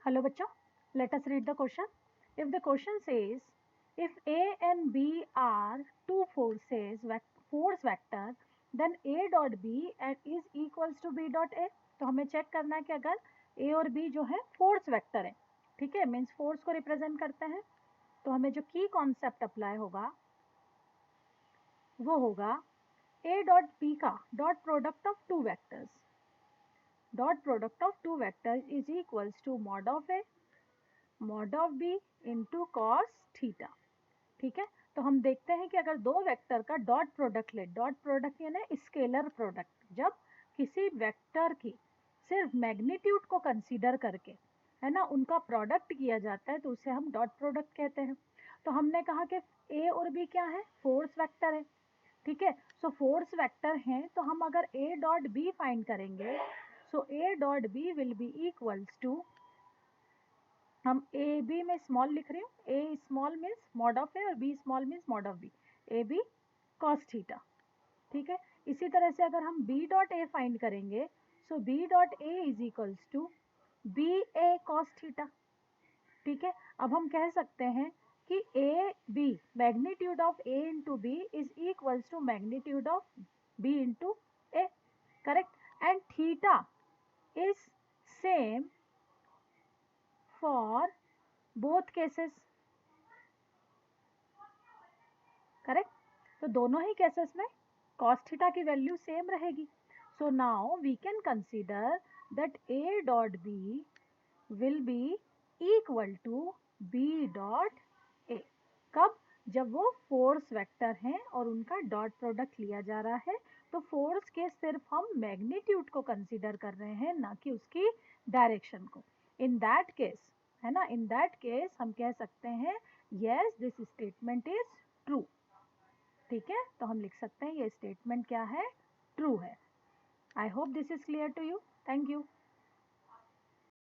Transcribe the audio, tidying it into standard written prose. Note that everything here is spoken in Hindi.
Hello bachcho, let us read the question. If the question says, if A and B are two forces, force vector, then A dot B is equals to B dot A. तो हमें चेक करना है कि अगर A और B जो है फोर्स वेक्टर है, ठीक है, मीन्स फोर्स को रिप्रेजेंट करते हैं, तो हमें जो की कॉन्सेप्ट अप्लाई होगा वो होगा A डॉट B का dot product of two vectors, dot product of two vectors is equals to mod of A mod of B into cos theta. ठीक है, तो हम देखते हैं कि अगर दो वेक्टर का डॉट प्रोडक्ट ले, डॉट प्रोडक्ट यानी स्केलर प्रोडक्ट, जब किसी वेक्टर की सिर्फ मैग्नीट्यूड को कंसीडर करके, है ना, उनका प्रोडक्ट किया जाता है तो उसे हम डॉट प्रोडक्ट कहते हैं। तो हमने कहा कि ए और बी क्या है, फोर्स वेक्टर है, ठीक है। सो फोर्स वेक्टर हैं तो हम अगर ए डॉट बी फाइंड करेंगे, so A dot B will be equals to, हम ए बी में स्मॉल लिख रही हूँ, A small means mod of A और B small means mod of B, A B cos theta. ठीक है, इसी तरह से अगर हम बी डॉट ए फाइंड करेंगे, so B dot A is equals to B A cos theta. ठीक है, अब हम कह सकते हैं कि A B magnitude of A into B is equals to magnitude of B into A, correct, and theta is same for both cases, correct. तो दोनों ही केसेस में cos थीटा की वैल्यू सेम रहेगी। So now we can consider that a dot b will be equal to b dot a। कब, जब वो फोर्स वेक्टर हैं और उनका डॉट प्रोडक्ट लिया जा रहा है, तो फोर्स के सिर्फ हम मैग्नीट्यूड को कंसीडर कर रहे हैं, ना कि उसकी डायरेक्शन को। इन दैट केस, है ना, इन दैट केस हम कह सकते हैं yes this statement is true. ठीक है, तो हम लिख सकते हैं ये स्टेटमेंट क्या है, ट्रू है। I hope this is clear to you. Thank you.